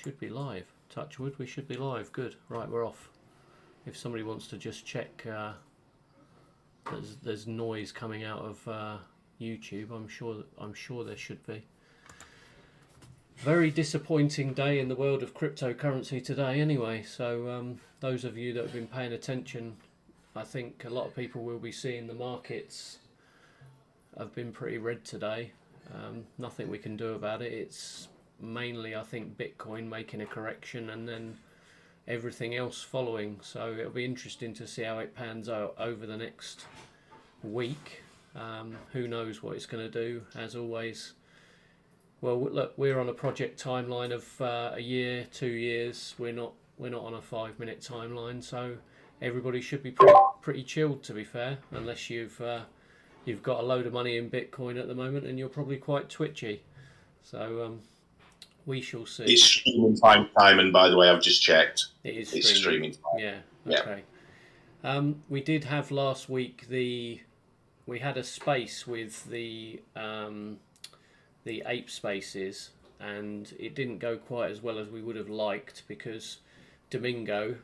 should be live. Touch wood, we should be live. Good. Right, we're off. If somebody wants to just check, there's noise coming out of YouTube. I'm sure there should be. Very disappointing day in the world of cryptocurrency today. Anyway, so those of you that have been paying attention, I think a lot of people will be seeing the markets have been pretty red today. Nothing we can do about it. It's mainly, I think, Bitcoin making a correction and then everything else following. So it'll be interesting to see how it pans out over the next week. Who knows what it's going to do, as always. Well, look, we're on a project timeline of a year, 2 years. We're not on a 5-minute timeline, so everybody should be pretty chilled, to be fair, unless you've got a load of money in Bitcoin at the moment and you're probably quite twitchy. So we shall see. It's streaming time, and by the way, I've just checked. It's streaming time. Yeah. Okay. We did have last week we had a space with the ape spaces, and it didn't go quite as well as we would have liked because Domingo,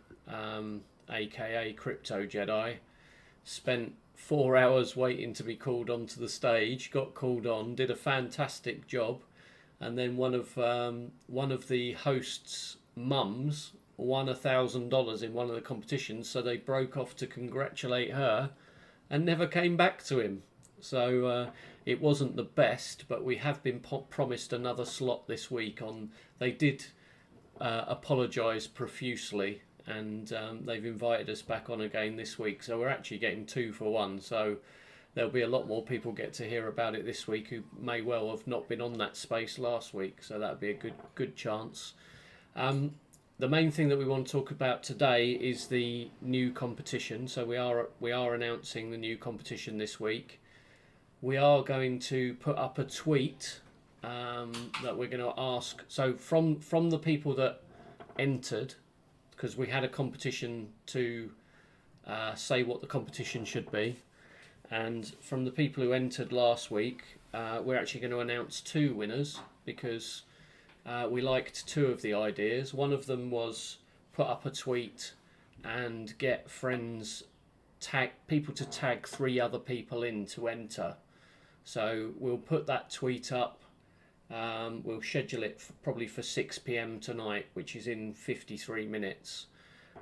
aka Crypto Jedi, spent 4 hours waiting to be called onto the stage, got called on, did a fantastic job, and then one of the hosts' mums won $1,000 in one of the competitions, so they broke off to congratulate her and never came back to him. So it wasn't the best, but we have been promised another slot this week. They did apologise profusely, and they've invited us back on again this week. So we're actually getting 2 for 1. So there'll be a lot more people get to hear about it this week who may well have not been on that space last week. So that'd be a good chance. The main thing that we want to talk about today is the new competition. So we are announcing the new competition this week. We are going to put up a tweet that we're going to ask. So from the people that entered, because we had a competition to say what the competition should be, and from the people who entered last week, we're actually going to announce 2 winners because we liked 2 of the ideas. One of them was put up a tweet and get people to tag 3 other people in to enter. So we'll put that tweet up. We'll schedule it probably for 6 p.m. tonight, which is in 53 minutes.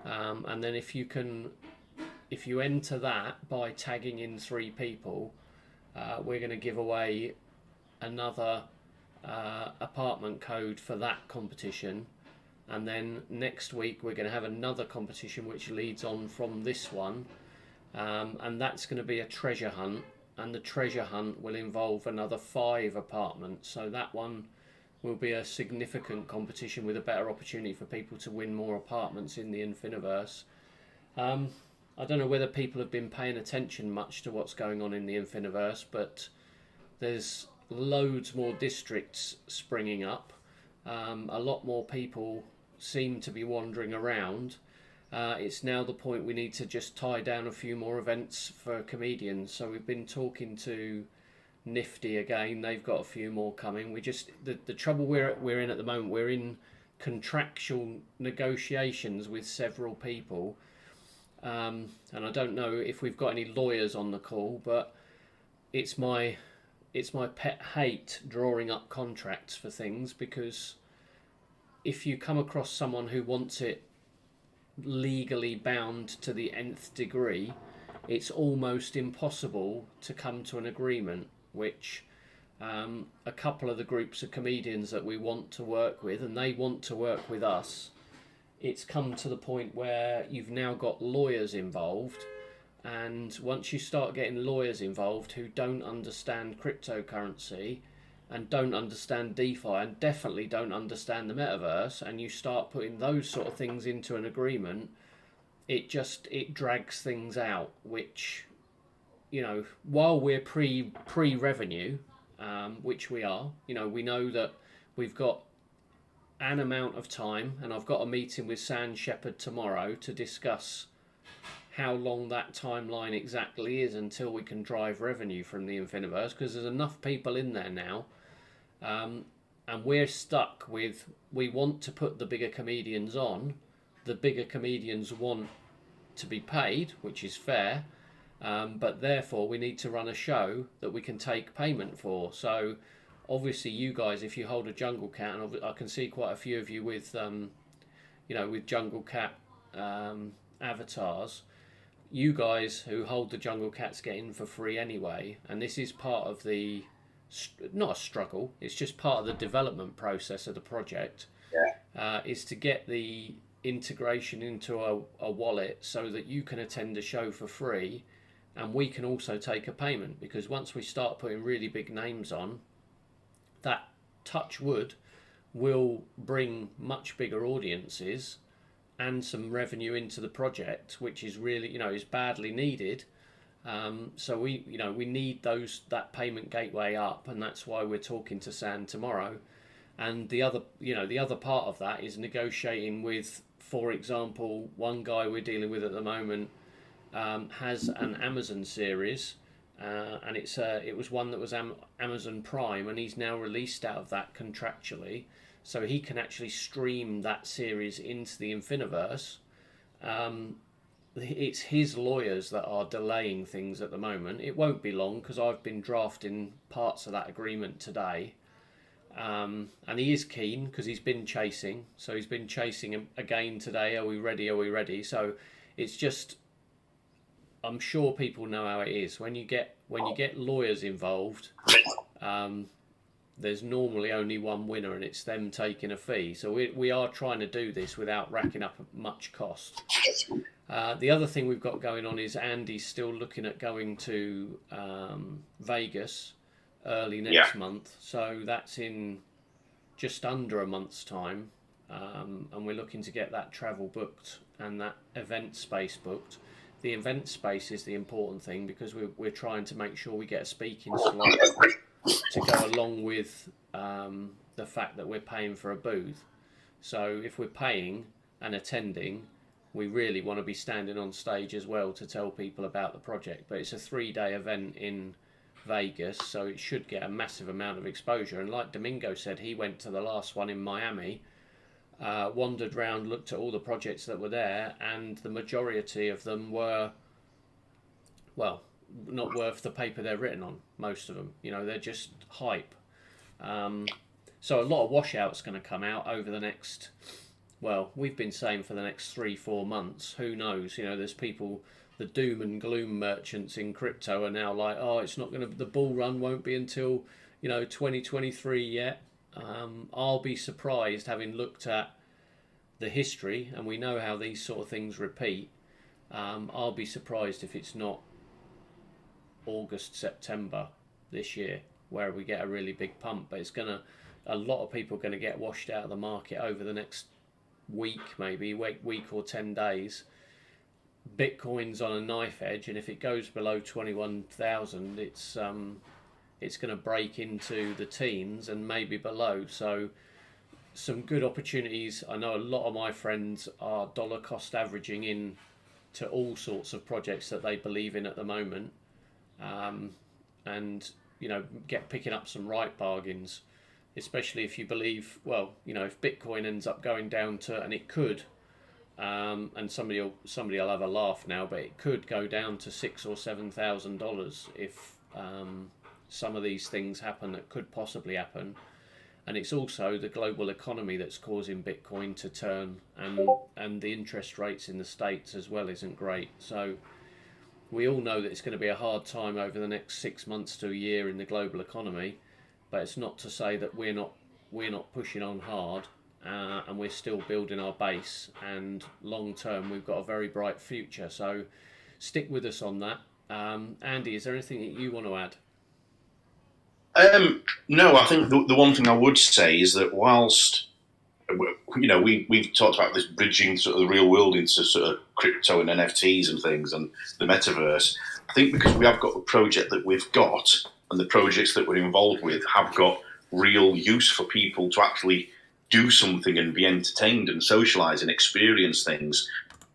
And then if you enter that by tagging in 3 people, we're going to give away another apartment code for that competition. And then next week we're going to have another competition which leads on from this one. And that's going to be a treasure hunt. And the treasure hunt will involve another 5 apartments. So that one will be a significant competition with a better opportunity for people to win more apartments in the Infiniverse. I don't know whether people have been paying attention much to what's going on in the Infiniverse, but there's loads more districts springing up. A lot more people seem to be wandering around. It's now the point we need to just tie down a few more events for comedians. So we've been talking to Nifty again. They've got a few more coming. The trouble we're in at the moment, we're in contractual negotiations with several people. And I don't know if we've got any lawyers on the call, but it's my pet hate drawing up contracts for things, because if you come across someone who wants it legally bound to the nth degree, it's almost impossible to come to an agreement, which a couple of the groups of comedians that we want to work with, and they want to work with us, it's come to the point where you've now got lawyers involved, and once you start getting lawyers involved who don't understand cryptocurrency and don't understand DeFi and definitely don't understand the metaverse, and you start putting those sort of things into an agreement, it drags things out, which, while we're pre-revenue, which we are, we know that we've got an amount of time, and I've got a meeting with Sam Shepard tomorrow to discuss how long that timeline exactly is until we can drive revenue from the Infiniverse, because there's enough people in there now. and we're stuck with, we want to put the bigger comedians on. The bigger comedians want to be paid, which is fair, but therefore we need to run a show that we can take payment for. So obviously you guys, if you hold a Jungle Cat, and I can see quite a few of you with with Jungle Cat avatars, you guys who hold the Jungle Cats get in for free anyway, and this is part of the, not a struggle, it's just part of the development process of the project, is to get the integration into a wallet so that you can attend a show for free and we can also take a payment, because once we start putting really big names on, that, touch wood, will bring much bigger audiences and some revenue into the project, which is really, is badly needed. So we need that payment gateway up, and that's why we're talking to San tomorrow. And the other part of that is negotiating with, for example, one guy we're dealing with at the moment has an Amazon series, and it was one that was Amazon Prime, and he's now released out of that contractually, so he can actually stream that series into the Infiniverse. It's his lawyers that are delaying things at the moment. It won't be long, because I've been drafting parts of that agreement today. And he is keen, because he's been chasing. So he's been chasing again today. Are we ready? Are we ready? So it's just, I'm sure people know how it is. When you get lawyers involved, there's normally only one winner, and it's them taking a fee. So we are trying to do this without racking up much cost. The other thing we've got going on is Andy's still looking at going to Vegas early next month. So that's in just under a month's time. And we're looking to get that travel booked and that event space booked. The event space is the important thing, because we're trying to make sure we get a speaking slot to go along with the fact that we're paying for a booth. So if we're paying and attending, we really want to be standing on stage as well to tell people about the project. But it's a 3-day event in Vegas, so it should get a massive amount of exposure. And like Domingo said, he went to the last one in Miami, wandered around, looked at all the projects that were there, and the majority of them were, well, not worth the paper they're written on, most of them. They're just hype. So a lot of washout's going to come out over the next, well, we've been saying for the next 3-4 months. Who knows? There's people, the doom and gloom merchants in crypto are now like, oh, it's not going to, the bull run won't be until, 2023 yet. I'll be surprised, having looked at the history, and we know how these sort of things repeat. I'll be surprised if it's not August, September this year where we get a really big pump. But a lot of people are going to get washed out of the market over the next week, maybe week or 10 days. Bitcoin's on a knife edge, and if it goes below 21,000, it's going to break into the teens and maybe below. So some good opportunities. I know a lot of my friends are dollar cost averaging in to all sorts of projects that they believe in at the moment, and picking up some right bargains, especially if you believe, well, if Bitcoin ends up going down to, and it could, and somebody will have a laugh now, but it could go down to $6,000 or $7,000 if some of these things happen that could possibly happen. And it's also the global economy that's causing Bitcoin to turn, and the interest rates in the States as well isn't great. So we all know that it's going to be a hard time over the next 6 months to a year in the global economy, but it's not to say that we're not pushing on hard, and we're still building our base, and long term we've got a very bright future. So stick with us on that. Andy, is there anything that you want to add? No, I think the one thing I would say is that whilst we've talked about this bridging sort of the real world into sort of crypto and NFTs and things and the metaverse, I think because we have got the project that we've got and the projects that we're involved with have got real use for people to actually do something and be entertained and socialise and experience things.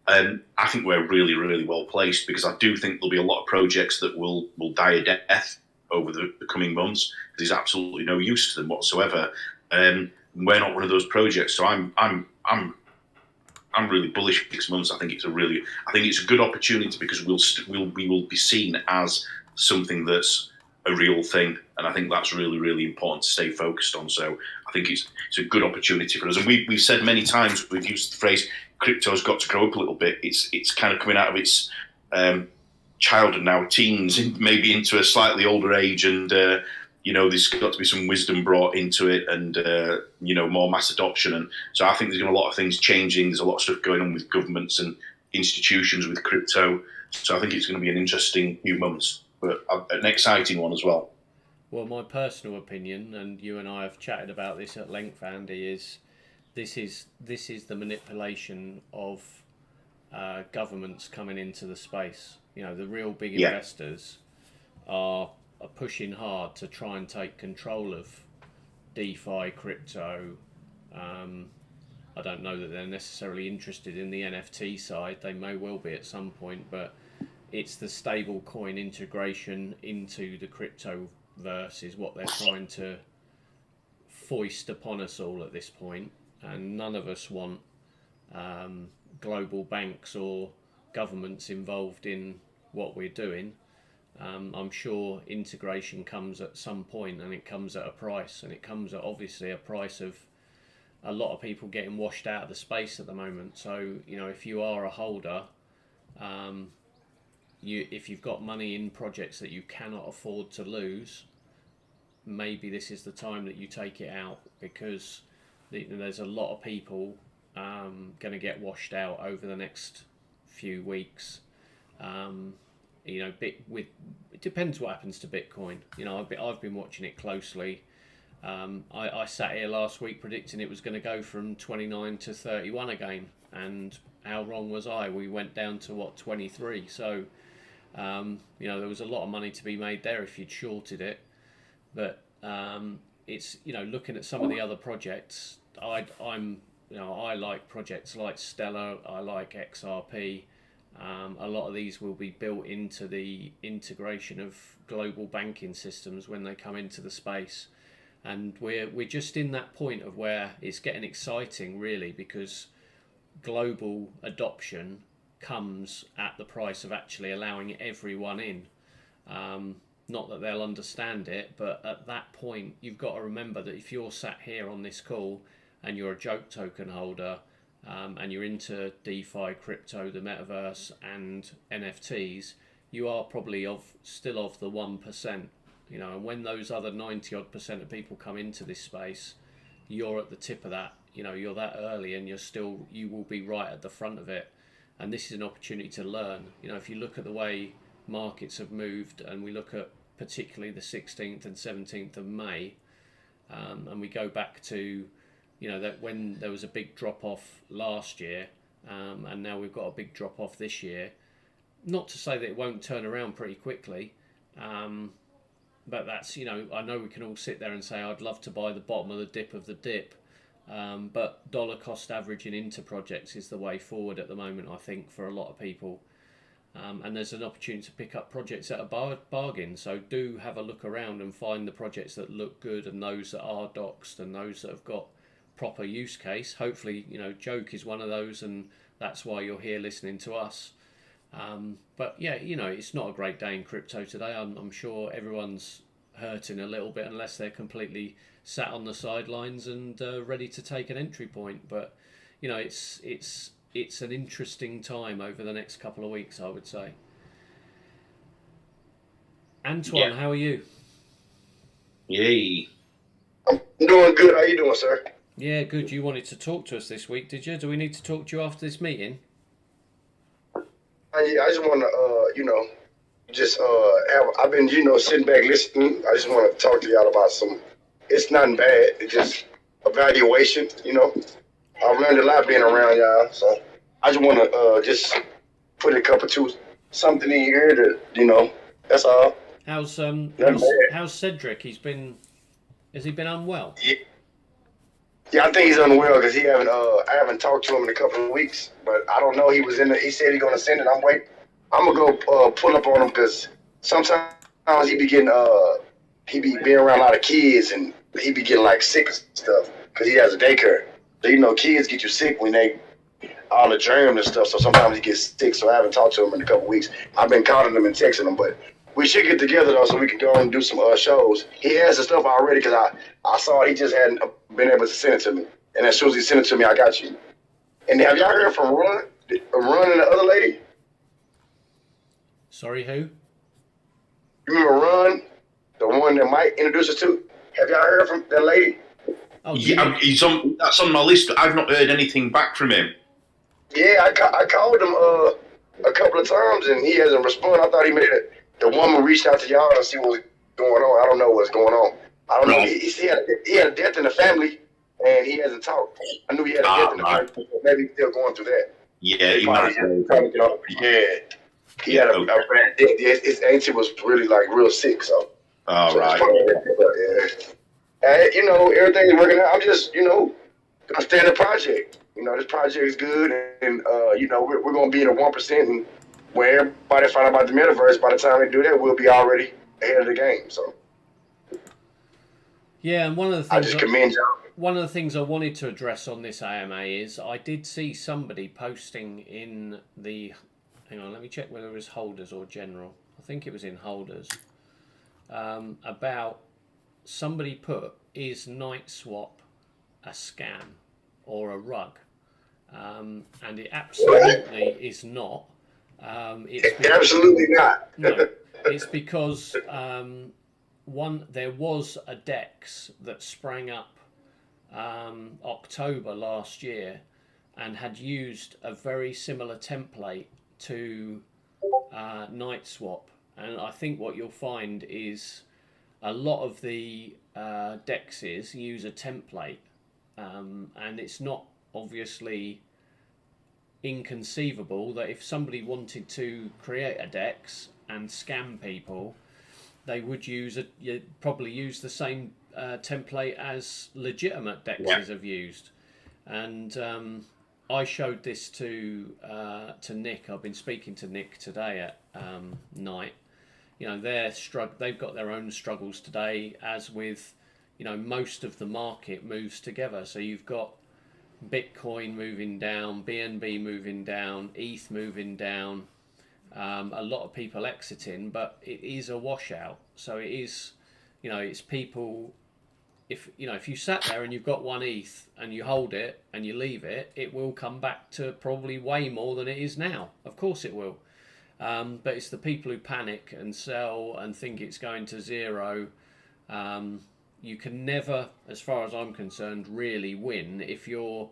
I think we're really, really well placed, because I do think there'll be a lot of projects that will die a death over the coming months. There's absolutely no use to them whatsoever. We're not one of those projects, so I'm really bullish for 6 months. I think it's a good opportunity because we will be seen as something that's a real thing, and I think that's really, really important to stay focused on. So I think it's a good opportunity for us. And we've said many times, we've used the phrase crypto's got to grow up a little bit. It's kind of coming out of its childhood now, teens, maybe into a slightly older age, and there's got to be some wisdom brought into it, and more mass adoption. And so I think there's going to be a lot of things changing. There's a lot of stuff going on with governments and institutions with crypto. So I think it's going to be an interesting few months, but an exciting one as well. Well, my personal opinion, and you and I have chatted about this at length, Andy, is this is the manipulation of governments coming into the space. The real big investors are pushing hard to try and take control of DeFi, crypto. I don't know that they're necessarily interested in the NFT side. They may well be at some point, but it's the stable coin integration into the cryptoverse is what they're trying to foist upon us all at this point. And none of us want global banks or governments involved in what we're doing. I'm sure integration comes at some point, and it comes at a price, and it comes at obviously a price of a lot of people getting washed out of the space at the moment. So if you are a holder, if you've got money in projects that you cannot afford to lose, maybe this is the time that you take it out, because there's a lot of people going to get washed out over the next few weeks. It depends what happens to Bitcoin. I've been watching it closely. I sat here last week predicting it was going to go from 29 to 31 again, and how wrong was I? We went down to 23. So there was a lot of money to be made there if you'd shorted it. But it's looking at some of the other projects. I like projects like Stellar. I like XRP. A lot of these will be built into the integration of global banking systems when they come into the space, and we're just in that point of where it's getting exciting, really, because global adoption comes at the price of actually allowing everyone in. Not that they'll understand it, but at that point you've got to remember that if you're sat here on this call and you're a joke token holder, and you're into DeFi, crypto, the metaverse, and NFTs, you are probably still of the 1%. And when those other 90% of people come into this space, you're at the tip of that. You're that early, and you will be right at the front of it. And this is an opportunity to learn. If you look at the way markets have moved, and we look at particularly the 16th and 17th of May, and we go back to that when there was a big drop off last year, and now we've got a big drop off this year. Not to say that it won't turn around pretty quickly, but that's I know we can all sit there and say I'd love to buy the bottom of the dip, but dollar cost averaging into projects is the way forward at the moment, I think, for a lot of people. And there's an opportunity to pick up projects at a bargain. So do have a look around and find the projects that look good, and those that are doxed, and those that have got proper use case. Hopefully, Joke is one of those, and that's why you're here listening to us. But yeah, it's not a great day in crypto today. I'm sure everyone's hurting a little bit, unless they're completely sat on the sidelines and ready to take an entry point. But it's an interesting time over the next couple of weeks, I would say. Antoine, how are you? Yay. I'm doing good. How you doing, sir? Yeah, good. You wanted to talk to us this week, did you? Do we need to talk to you after this meeting? I just want to, I've been, sitting back listening. I just want to talk to y'all about it's nothing bad. It's just evaluation, I've learned a lot being around y'all. So I just want to just put a couple something in here to, that's all. How's Cedric? Has he been unwell? Yeah, I think he's unwell because I haven't talked to him in a couple of weeks, but I don't know. He said he's gonna send it. I'm waiting. I'm gonna go pull up on him because sometimes he be being around a lot of kids, and he be getting like sick and stuff because he has a daycare. So you know, kids get you sick when they all the germs and stuff. So sometimes he gets sick. So I haven't talked to him in a couple weeks. I've been calling him and texting him, but we should get together though so we can go and do some shows. He has the stuff already because I saw it. He just hadn't been able to send it to me. And as soon as he sent it to me, I got you. And have y'all heard from Ron and the other lady? Sorry, who? You remember Ron, the one that Mike introduced us to? Have y'all heard from that lady? Oh, Yeah, that's on my list, but I've not heard anything back from him. Yeah, I called him a couple of times and he hasn't responded. I thought he made it. The woman reached out to y'all to see what was going on. I don't know what's going on. I don't know. He had a death in the family and he hasn't talked. I knew he had a death in the family. Maybe he's still going through that. Yeah, he might. Yeah. He had a bad death. His auntie was really like real sick, so. All right. Yeah. And, you know, everything's working out. I'm just, you know, gonna stay in the project. You know, this project is good, and you know, we're gonna be in the 1%, and when everybody find out about the metaverse, by the time they do that, we'll be already ahead of the game. So. Yeah, and one of the I things just commend y'all. one of the things I wanted to address on this AMA is I did see somebody posting in the, hang on, let me check whether it was holders or general. I think it was in holders. About somebody put, is NightSwap a scam or a rug? And it absolutely is not. Absolutely not. No, it's because there was a DEX that sprang up October last year and had used a very similar template to NightSwap, and I think what you'll find is a lot of the DEXs use a template, and it's not obviously inconceivable that if somebody wanted to create a DEX and scam people, they would probably use the same template as legitimate DEXs have used. And I showed this to Nick. I've been speaking to Nick today at night. You know, they've got their own struggles today, as with, you know, most of the market moves together. So you've got Bitcoin moving down, BNB moving down, ETH moving down, a lot of people exiting, but it is a washout. So it is, you know, it's people, if you sat there and you've got one ETH and you hold it and you leave it, it will come back to probably way more than it is now. Of course it will. But it's the people who panic and sell and think it's going to zero. You can never, as far as I'm concerned, really win if you're,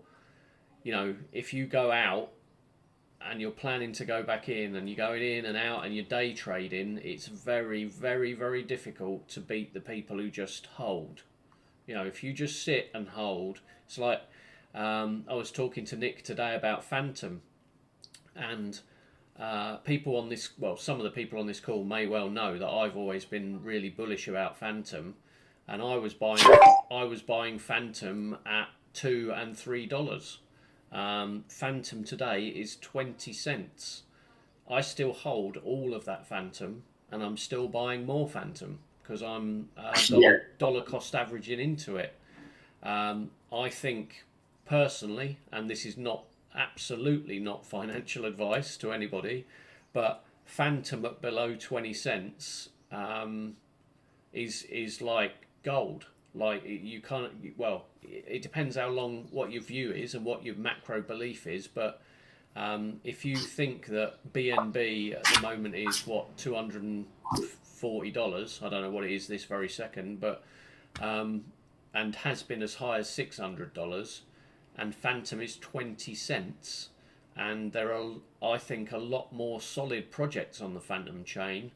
you know, if you go out and you're planning to go back in and you're going in and out and you're day trading, it's very, very, very difficult to beat the people who just hold. You know, if you just sit and hold, it's like, I was talking to Nick today about Phantom, and people on this, well, some of the people on this call may well know that I've always been really bullish about Phantom, and I was buying Phantom at $2 and $3. Phantom today is 20 cents. I still hold all of that Phantom, and I'm still buying more Phantom because I'm dollar cost averaging into it. I think personally, and this is absolutely not financial advice to anybody, but Phantom at below 20 cents is like gold. Like, you can't, well, it depends what your view is and what your macro belief is, but if you think that BNB at the moment is $240, I don't know what it is this very second, but and has been as high as $600, and Phantom is 20 cents, and there are, I think, a lot more solid projects on the Phantom chain.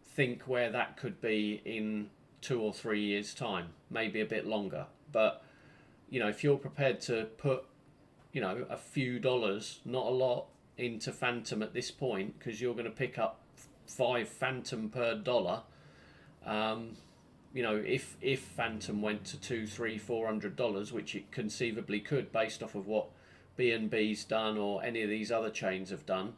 Think where that could be in 2 or 3 years' time, maybe a bit longer. But, you know, if you're prepared to put, you know, a few dollars, not a lot, into Phantom at this point, because you're going to pick up 5 Phantom per dollar. You know, if Phantom went to $200, $300, $400, which it conceivably could, based off of what BNB's done or any of these other chains have done,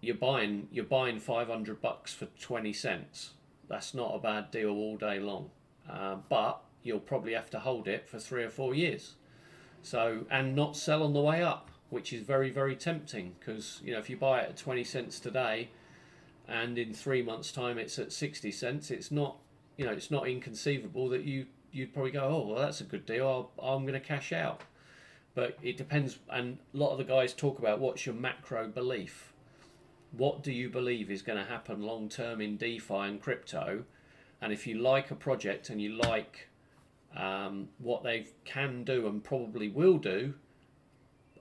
you're buying $500 for 20 cents. That's not a bad deal all day long. but you'll probably have to hold it for 3 or 4 years. So, and not sell on the way up, which is very, very tempting, because if you buy it at 20 cents today, and in 3 months' time it's at 60 cents, it's not inconceivable that you'd probably go, oh, well, that's a good deal. I'm going to cash out. But it depends, and a lot of the guys talk about what's your macro belief. What do you believe is going to happen long term in DeFi and crypto? And if you like a project and you like what they can do and probably will do,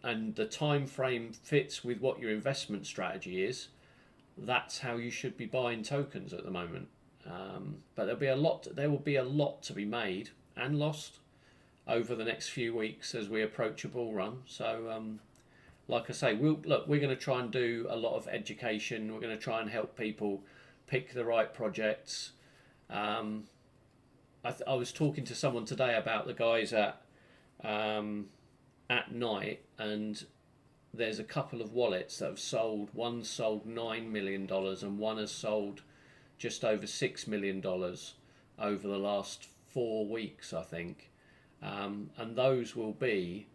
and the time frame fits with what your investment strategy is, that's how you should be buying tokens at the moment. But there will be a lot to be made and lost over the next few weeks as we approach a bull run. So, like I say, we're going to try and do a lot of education. We're going to try and help people pick the right projects. I was talking to someone today about the guys at Night, and there's a couple of wallets that have sold. One sold $9 million and one has sold just over $6 million over the last 4 weeks, I think. And those will be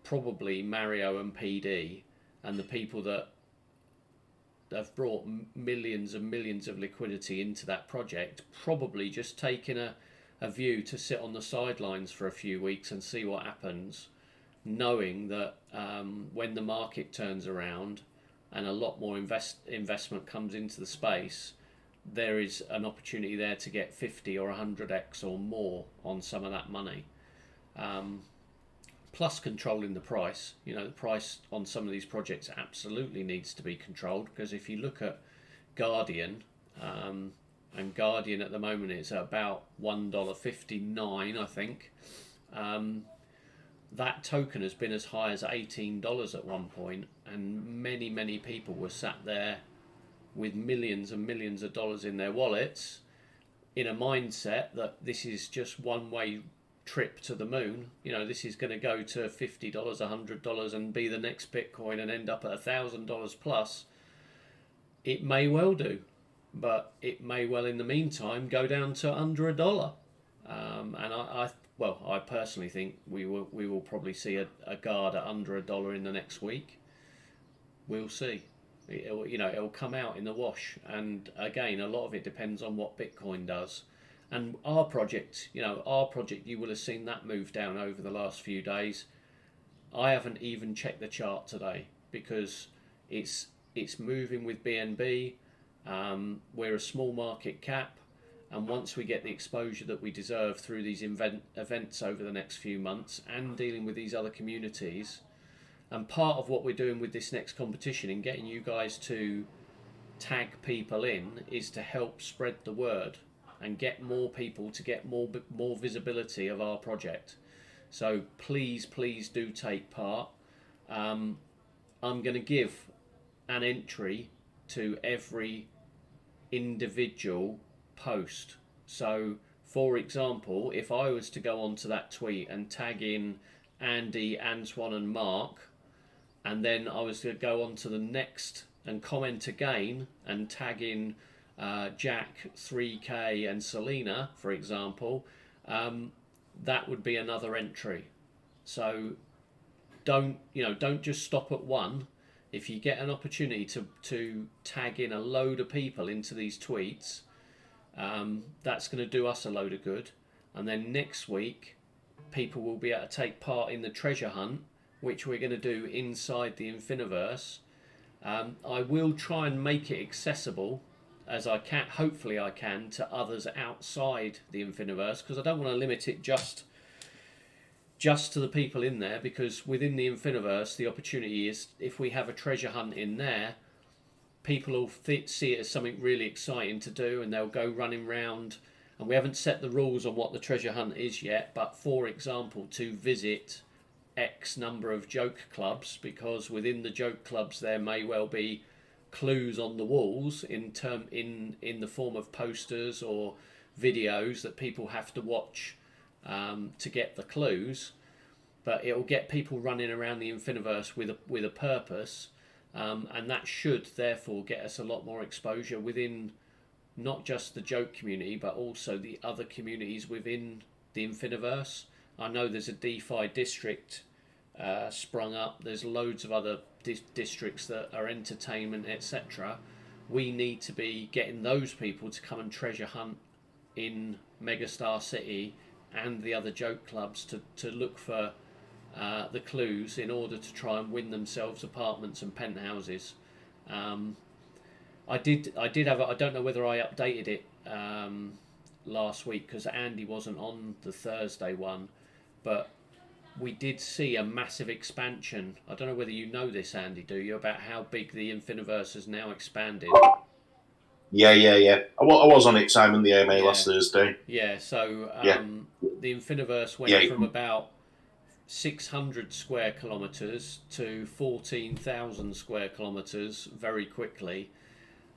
probably Mario and PD, and the people that have brought millions and millions of liquidity into that project, probably just taking a view to sit on the sidelines for a few weeks and see what happens, knowing that when the market turns around and a lot more investment comes into the space, there is an opportunity there to get 50 or 100x or more on some of that money. Plus controlling the price. The price on some of these projects absolutely needs to be controlled, because if you look at Guardian, and Guardian at the moment is about $1.59, I think. That token has been as high as $18 at one point, and many people were sat there with millions and millions of dollars in their wallets, in a mindset that this is just one way trip to the moon. This is going to go to $50, $100 and be the next Bitcoin and end up at $1,000 plus. It may well do, but it may well in the meantime go down to under $1. And I personally think we will probably see a guard at under $1 in the next week. We'll see. It'll come out in the wash, and again, a lot of it depends on what Bitcoin does. And our project, you will have seen that move down over the last few days. I haven't even checked the chart today because it's moving with BNB. We're a small market cap, and once we get the exposure that we deserve through these events over the next few months and dealing with these other communities, and part of what we're doing with this next competition in getting you guys to tag people in is to help spread the word and get more people to get more visibility of our project. So please do take part. I'm going to give an entry to every individual post. So for example, if I was to go onto that tweet and tag in Andy, Antoine and Mark, and then I was to go on to the next and comment again and tag in Jack, 3K and Selena, for example, that would be another entry. So don't just stop at one. If you get an opportunity to tag in a load of people into these tweets, that's going to do us a load of good. And then next week, people will be able to take part in the treasure hunt, which we're going to do inside the Infiniverse. I will try and make it accessible as I can, hopefully I can, to others outside the Infiniverse, because I don't want to limit it just to the people in there, because within the Infiniverse the opportunity is, if we have a treasure hunt in there, people will see it as something really exciting to do, and they'll go running round. And we haven't set the rules on what the treasure hunt is yet, but for example, to visit X number of joke clubs, because within the joke clubs there may well be clues on the walls in the form of posters or videos that people have to watch to get the clues. But it will get people running around the Infiniverse with a purpose, and that should therefore get us a lot more exposure within not just the joke community, but also the other communities within the Infiniverse. I know there's a DeFi district sprung up. There's loads of other districts that are entertainment, etc. We need to be getting those people to come and treasure hunt in Megastar City and the other joke clubs to look for the clues in order to try and win themselves apartments and penthouses. I did have. I don't know whether I updated it last week because Andy wasn't on the Thursday one, but we did see a massive expansion. I don't know whether you know this, Andy, do you, about how big the Infiniverse has now expanded? Yeah. I was on it, Simon, the AMA last Thursday. Yeah, so the Infiniverse went from about 600 square kilometres to 14,000 square kilometres very quickly.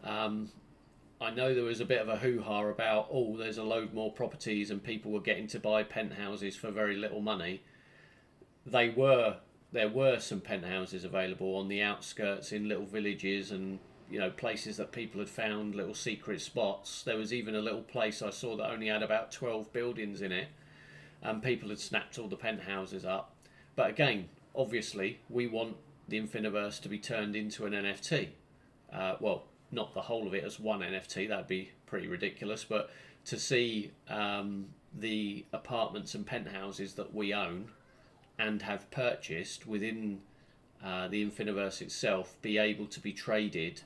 I know there was a bit of a hoo-ha about, there's a load more properties and people were getting to buy penthouses for very little money. There were some penthouses available on the outskirts in little villages and places that people had found, little secret spots. There was even a little place I saw that only had about 12 buildings in it, and people had snapped all the penthouses up. But again, obviously, we want the Infiniverse to be turned into an NFT. Well, not the whole of it as one NFT, that'd be pretty ridiculous, but to see the apartments and penthouses that we own and have purchased within the Infiniverse itself be able to be traded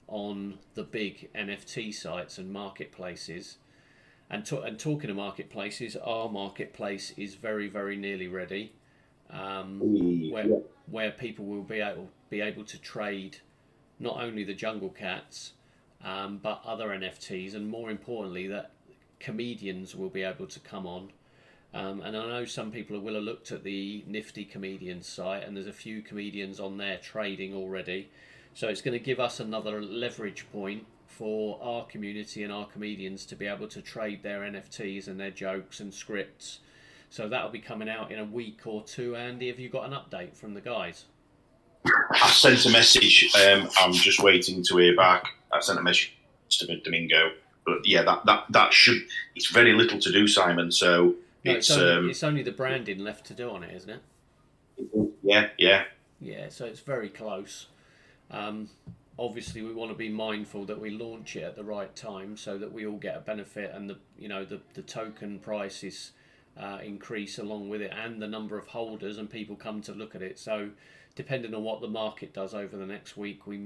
on the big NFT sites and marketplaces. And talking of marketplaces, our marketplace is very, very nearly ready, where people will be able to trade not only the Jungle Cats, but other NFTs, and more importantly, that comedians will be able to come on. And I know some people will have looked at the Nifty Comedians site, and there's a few comedians on there trading already. So it's going to give us another leverage point for our community and our comedians to be able to trade their NFTs and their jokes and scripts. So that'll be coming out in a week or two. Andy, have you got an update from the guys? I sent a message. I'm just waiting to hear back. I sent a message to Domingo, but yeah, that should. It's very little to do, Simon. So it's only the branding left to do on it, isn't it? Yeah. Yeah, so it's very close. Obviously, we want to be mindful that we launch it at the right time so that we all get a benefit, and the token prices increase along with it, and the number of holders and people come to look at it. So, depending on what the market does over the next week, we'll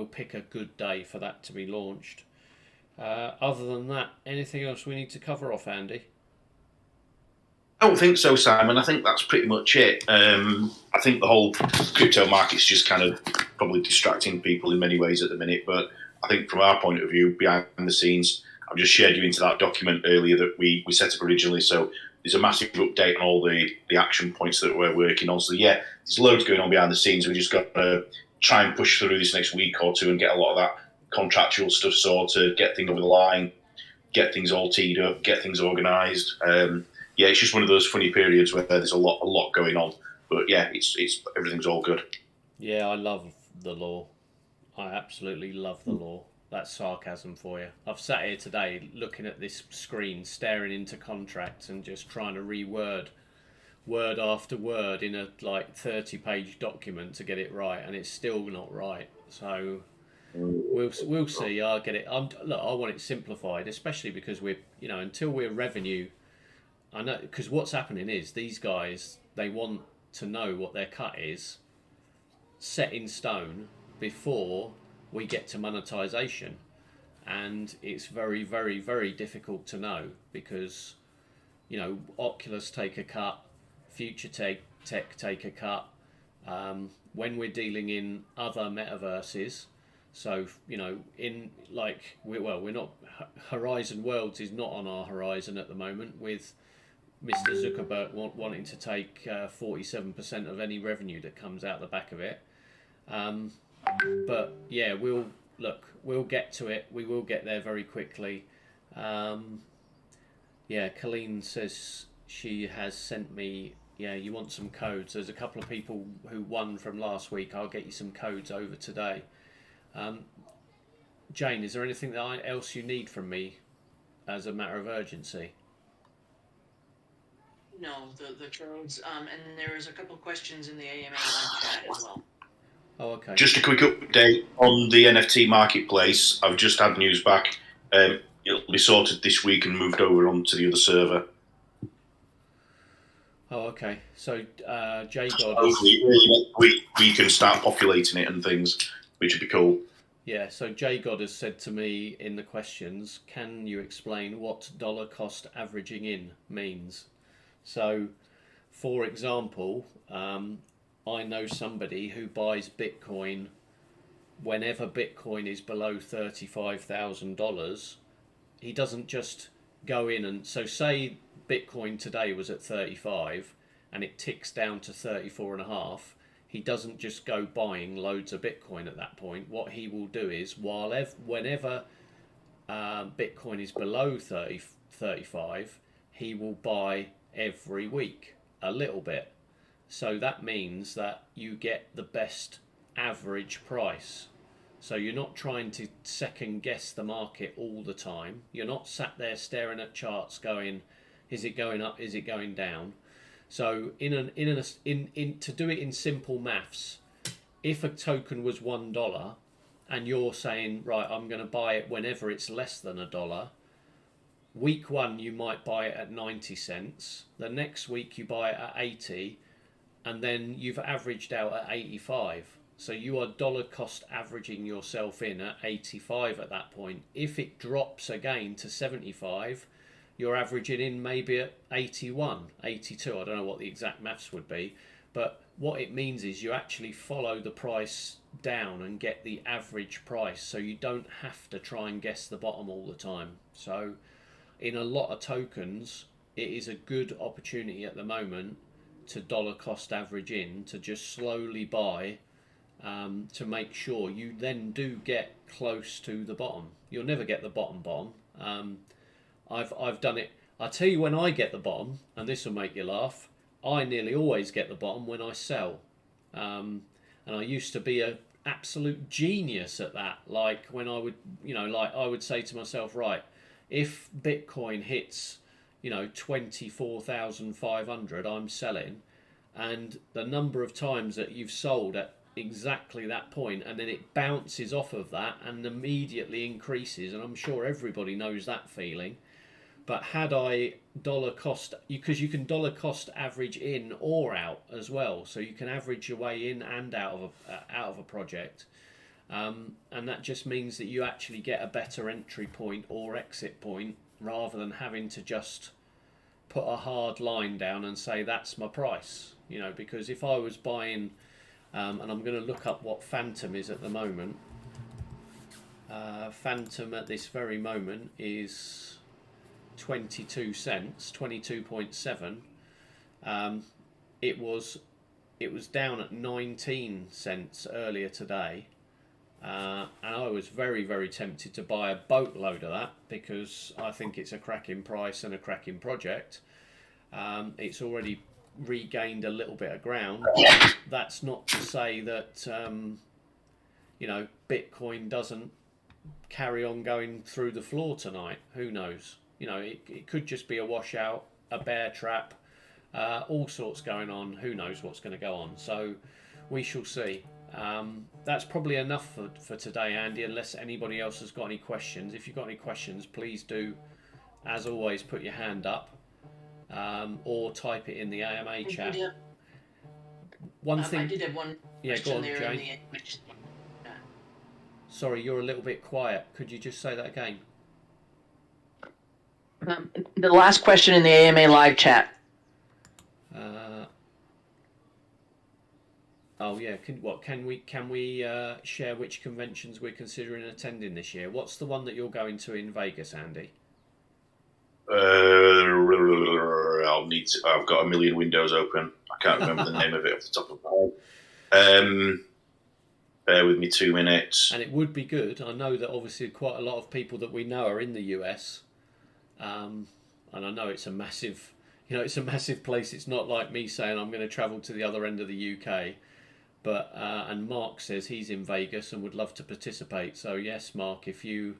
pick a good day for that to be launched. Other than that, anything else we need to cover off, Andy? I don't think so, Simon. I think that's pretty much it. I think the whole crypto market's just kind of probably distracting people in many ways at the minute. But I think from our point of view, behind the scenes, I've just shared you into that document earlier that we set up originally. So there's a massive update on all the action points that we're working on. So yeah, there's loads going on behind the scenes. We just got to try and push through this next week or two and get a lot of that contractual stuff sorted, get things over the line, get things all teed up, get things organised. Yeah, it's just one of those funny periods where there's a lot going on. But yeah, it's everything's all good. Yeah, I love the law. I absolutely love the law. That's sarcasm for you. I've sat here today looking at this screen, staring into contracts and just trying to reword word after word in a 30-page document to get it right, and it's still not right. So we'll see. I'll get it. I want it simplified, especially because we're until we're revenue. I know, because what's happening is these guys, they want to know what their cut is set in stone before we get to monetization, and it's very, very, very difficult to know because Oculus take a cut, Future Tech take a cut, when we're dealing in other metaverses. So we're not, Horizon Worlds is not on our horizon at the moment, with Mr. Zuckerberg wanting to take 47% of any revenue that comes out the back of it. But yeah, we'll get to it. We will get there very quickly. Colleen says she has sent me. Yeah, you want some codes? There's a couple of people who won from last week. I'll get you some codes over today. Jane, is there anything else you need from me as a matter of urgency? No, the codes, and there was a couple of questions in the AMA live chat as well. Oh, okay. Just a quick update on the NFT marketplace. I've just had news back. It'll be sorted this week and moved over onto the other server. Oh, okay. So, JGod. Hopefully, we can start populating it and things, which would be cool. Yeah, so JGod has said to me in the questions, can you explain what dollar cost averaging in means? So, for example, I know somebody who buys Bitcoin whenever Bitcoin is below $35,000. He doesn't just go in and, so say Bitcoin today was at 35 and it ticks down to 34 and a half. He doesn't just go buying loads of Bitcoin at that point. What he will do is, whenever Bitcoin is below 35, he will buy every week a little bit. So that means that you get the best average price. So you're not trying to second guess the market all the time. You're not sat there staring at charts going, is it going up, is it going down? So to do it in simple maths, if a token was $1 and you're saying, right, I'm going to buy it whenever it's less than $1, week one you might buy it at 90 cents, the next week you buy it at 80, and then you've averaged out at 85. So you are dollar cost averaging yourself in at 85 at that point. If it drops again to 75, you're averaging in maybe at 81, 82. I don't know what the exact maths would be, but what it means is you actually follow the price down and get the average price, so you don't have to try and guess the bottom all the time. So in a lot of tokens, it is a good opportunity at the moment to dollar cost average in, to just slowly buy, to make sure you then do get close to the bottom. You'll never get the bottom. I've done it. I tell you when I get the bottom, and this will make you laugh, I nearly always get the bottom when I sell. And I used to be an absolute genius at that. Like when I would, I would say to myself, right, if Bitcoin hits, 24,500, I'm selling. And the number of times that you've sold at exactly that point, and then it bounces off of that and immediately increases, and I'm sure everybody knows that feeling. But had I dollar cost, because you can dollar cost average in or out as well, so you can average your way in and out of a project, and that just means that you actually get a better entry point or exit point rather than having to just put a hard line down and say that's my price. Because if I was buying, and I'm going to look up what Phantom is at the moment. Phantom at this very moment is 22 cents, 22.7. It was down at 19 cents earlier today, and I was very, very tempted to buy a boatload of that because I think it's a cracking price and a cracking project. It's already regained a little bit of ground. That's not to say that Bitcoin doesn't carry on going through the floor tonight. Who knows? It could just be a washout, a bear trap, all sorts going on. Who knows what's going to go on? So we shall see. That's probably enough for today, Andy, unless anybody else has got any questions. If you've got any questions, please do, as always, put your hand up, or type it in the AMA chat. One thing. I did have one question, go on, there Jane. in the Sorry, you're a little bit quiet. Could you just say that again? the last question in the AMA live chat. Can we share which conventions we're considering attending this year? What's the one that you're going to in Vegas, Andy? I've got a million windows open. I can't remember the name of it off the top of my head. Bear with me 2 minutes. And it would be good. I know that obviously quite a lot of people that we know are in the US, and I know it's a massive, it's a massive place. It's not like me saying I'm going to travel to the other end of the UK. But and Mark says he's in Vegas and would love to participate. So yes, Mark, if you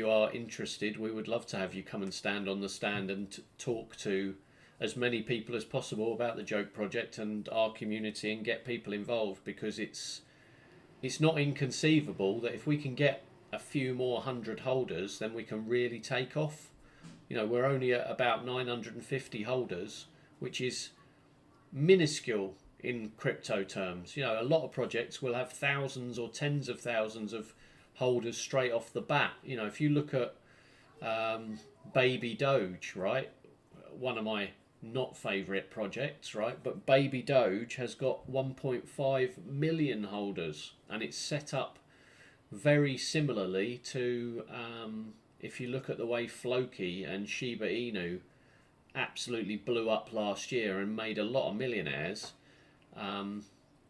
are interested, we would love to have you come and stand on the stand and talk to as many people as possible about the Joke Project and our community and get people involved, because it's not inconceivable that if we can get a few more hundred holders, then we can really take off. You know, we're only at about 950 holders, which is minuscule in crypto terms. You know, a lot of projects will have thousands or tens of thousands of holders straight off the bat. You know, if you look at Baby Doge, right? One of my not favourite projects, right? But Baby Doge has got 1.5 million holders, and it's set up very similarly to if you look at the way Floki and Shiba Inu absolutely blew up last year and made a lot of millionaires,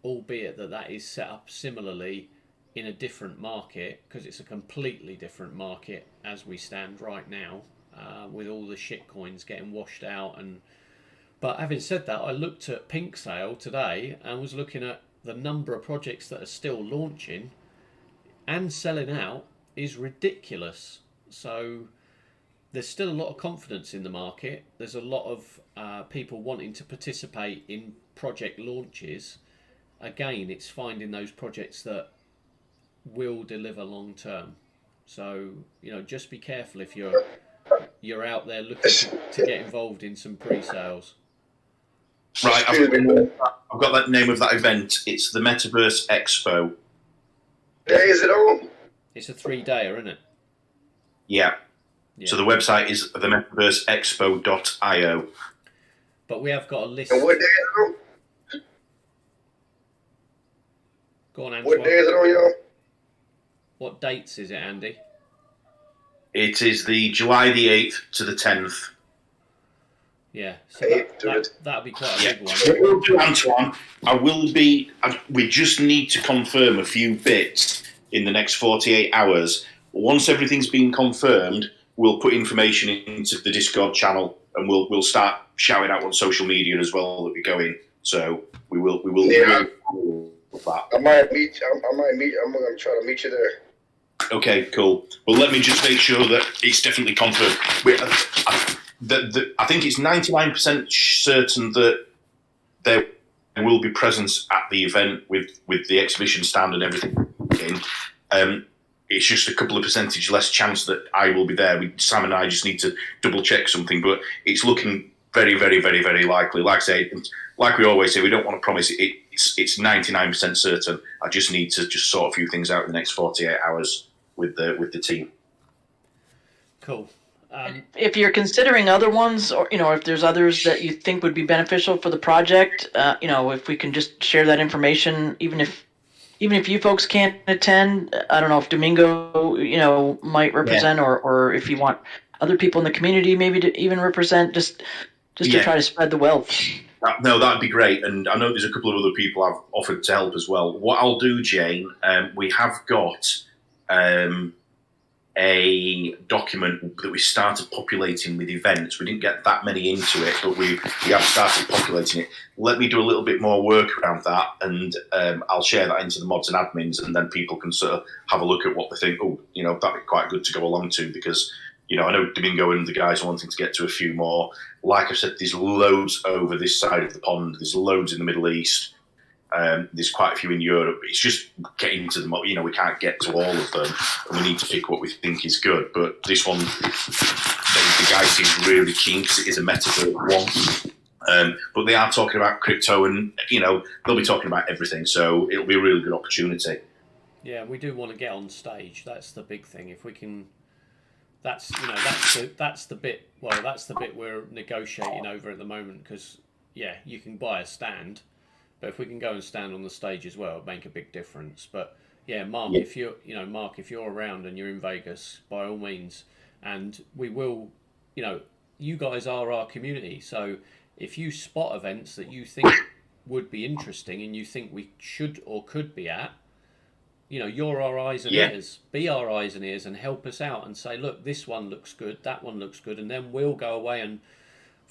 albeit that is set up similarly in a different market, because it's a completely different market as we stand right now, with all the shit coins getting washed out. But having said that, I looked at Pink Sale today and was looking at the number of projects that are still launching and selling out is ridiculous. So there's still a lot of confidence in the market. There's a lot of people wanting to participate in project launches. Again, it's finding those projects that will deliver long term. So, you know, just be careful if you're out there looking to get involved in some pre-sales. Right, I've got that name of that event. It's the Metaverse Expo. Day is it on? It's a 3-dayer, isn't it? Yeah. Yeah. So the website is themetaverseexpo.io. But we have got a list. And what day is it on? Go on, Antoine. What day is it on, y'all? What dates is it, Andy? It is the July the 8th to the 10th. Yeah, so that'll be quite a big one. What we'll do, Antoine, we just need to confirm a few bits in the next 48 hours. Once everything's been confirmed, we'll put information into the Discord channel, and we'll start shouting out on social media as well that we're going. So we will. Yeah. That. I'm gonna try to meet you there. Okay, cool. Well, let me just make sure that it's definitely confirmed. I think it's 99% certain that there will be presence at the event with the exhibition stand and everything in. It's just a couple of percentage less chance that I will be there. Sam and I just need to double check something, but it's looking very, very, very, very likely. Like I say, like we always say, we don't want to promise it. It's 99% certain. I just need to just sort a few things out in the next 48 hours with the team. Cool. If you're considering other ones, or if there's others that you think would be beneficial for the project, if we can just share that information, even if you folks can't attend, I don't know if Domingo, might represent, or if you want other people in the community maybe to even represent, just to try to spread the wealth. No, that'd be great. And I know there's a couple of other people I've offered to help as well. What I'll do, Jane, we have got a document that we started populating with events. We didn't get that many into it, but we have started populating it. Let me do a little bit more work around that, and I'll share that into the mods and admins, and then people can sort of have a look at what they think. Oh, that'd be quite good to go along to, because I know Domingo and the guys are wanting to get to a few more. Like I said, there's loads over this side of the pond. There's loads in the Middle East. There's quite a few in Europe. It's just getting to them. We can't get to all of them, and we need to pick what we think is good. But this one, the guy seems really keen because it is a metaverse one. But they are talking about crypto, and they'll be talking about everything. So it'll be a really good opportunity. Yeah, we do want to get on stage. That's the big thing. If we can. That's the bit. Well, that's the bit we're negotiating over at the moment, because you can buy a stand, but if we can go and stand on the stage as well, it'd make a big difference. But Mark, if you're around and you're in Vegas, by all means, and we will, you guys are our community. So if you spot events that you think would be interesting and you think we should or could be at, you're our eyes and ears. Be our eyes and ears and help us out and say, look, this one looks good, that one looks good, and then we'll go away and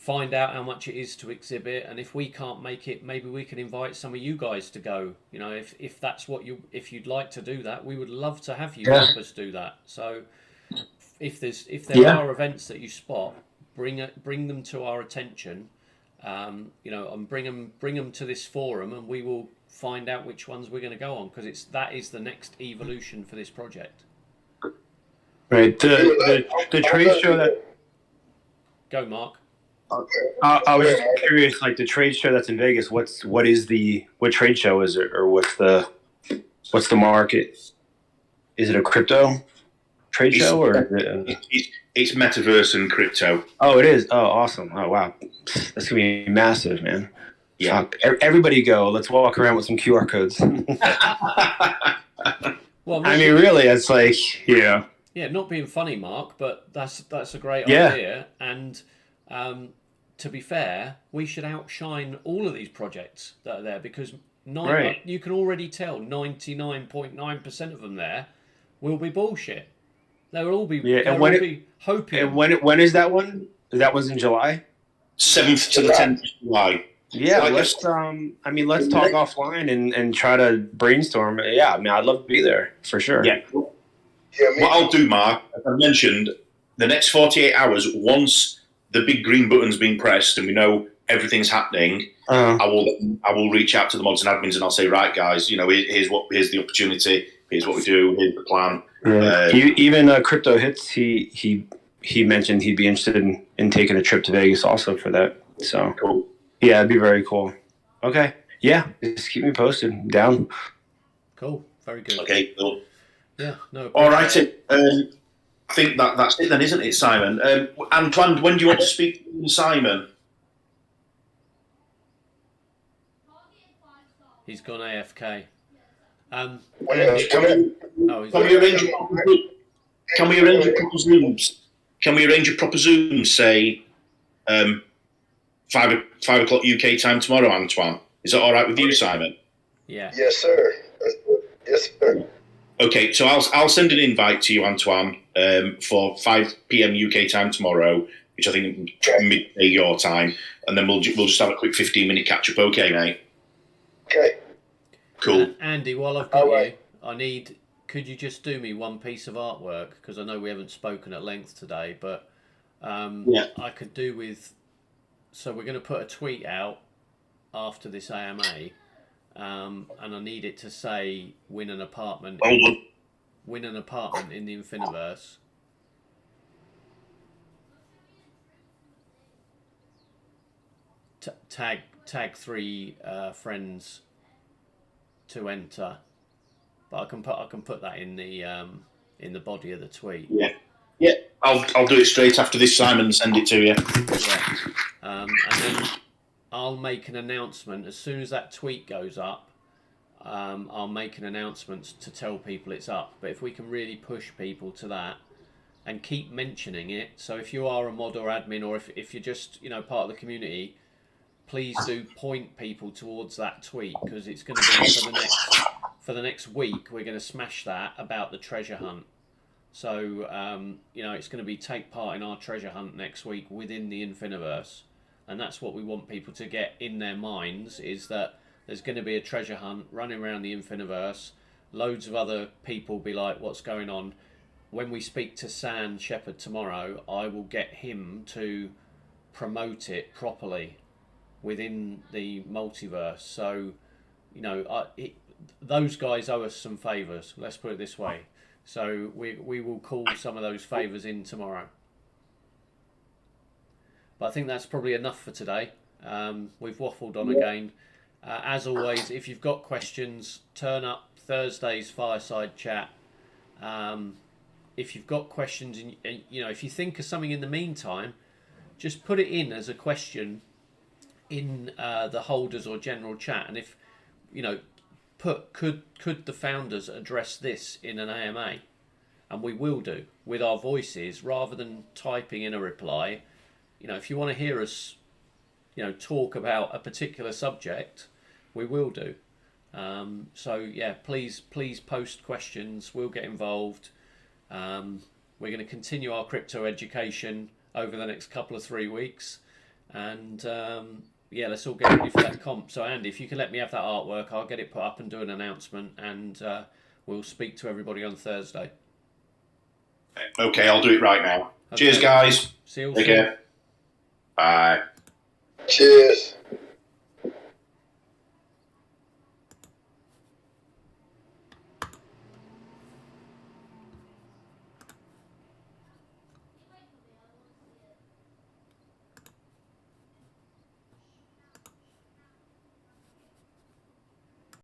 find out how much it is to exhibit, and if we can't make it, maybe we can invite some of you guys to go. You know, if that's what if you'd like to do that, we would love to have you help us do that. So if there are events that you spot, bring them to our attention. You know, and bring them to this forum, and we will find out which ones we're going to go on, because that is the next evolution for this project. Right. The trade show that. Go, Mark. I was just curious, like the trade show that's in Vegas. What trade show is it, or what's the market? Is it a crypto trade show, or it's metaverse and crypto? Oh, it is. Oh, awesome. Oh, wow. That's gonna be massive, man. Yeah. Everybody go. Let's walk around with some QR codes. Well, I mean, really, it's like, yeah. Yeah, not being funny, Mark, but that's a great idea. And to be fair, we should outshine all of these projects that are there, because you can already tell 99.9% of them there will be bullshit. They will all be. Yeah, and be hoping. And when is that one? That one's in July. 7th to the 10th of July. Yeah, let's talk offline and try to brainstorm. Yeah, I mean, I'd love to be there for sure. Yeah. What I'll do, Mark, as I mentioned, the next 48 hours, once the big green button's been pressed and we know everything's happening, I will reach out to the mods and admins and I'll say, right, guys, you know, here's the opportunity, here's what we do, here's the plan. Even Crypto Hits, he mentioned he'd be interested in taking a trip to Vegas also for that. So cool. Yeah, it'd be very cool. Okay. Yeah, just keep me posted. Down. Cool. Very good. Okay, cool. Yeah, no. All right. I think that's it then, isn't it, Simon? Antoine, when do you want to speak to Simon? He's gone AFK. Can we arrange a proper Zooms? Can we arrange a proper Zoom, say, 5 o'clock UK time tomorrow, Antoine? Is that all right with you, Simon? Yeah. Yes, sir. Yes, sir. Okay, so I'll send an invite to you, Antoine, for 5 p.m. UK time tomorrow, which I think midday your time, and then we'll just have a quick 15-minute catch up. Okay, mate. Okay. Cool. Andy, while I've got you, could you just do me one piece of artwork? Because I know we haven't spoken at length today, but I could do with. So we're going to put a tweet out after this AMA, and I need it to say win an apartment in the Infiniverse. Tag 3 friends to enter, but I can put that in the body of the tweet. Yeah. I'll do it straight after this, Simon, and send it to you. Yeah. And then I'll make an announcement as soon as that tweet goes up. I'll make an announcement to tell people it's up. But if we can really push people to that and keep mentioning it, so if you are a mod or admin, or if you're just part of the community, please do point people towards that tweet, because it's going to be for the next week. We're going to smash that about the treasure hunt. So it's going to be take part in our treasure hunt next week within the Infiniverse, and that's what we want people to get in their minds, is that there's going to be a treasure hunt running around the Infiniverse. Loads of other people be like, what's going on? When we speak to San Shepherd tomorrow, I will get him to promote it properly within the multiverse. So those guys owe us some favours, let's put it this way. So we will call some of those favours in tomorrow. But I think that's probably enough for today. We've waffled on again. As always, if you've got questions, turn up Thursday's Fireside Chat. If you've got questions, and if you think of something in the meantime, just put it in as a question in the holders or general chat. And if could the founders address this in an AMA? And we will do, with our voices, rather than typing in a reply. If you want to hear us talk about a particular subject, we will do. Please post questions. We'll get involved. We're going to continue our crypto education over the next couple of 3 weeks, and yeah, let's all get ready for that comp. So Andy, if you can let me have that artwork, I'll get it put up and do an announcement, and we'll speak to everybody on Thursday. Okay, I'll do it right now. Okay. Cheers, guys. See you all Take soon. care. Bye. Cheers.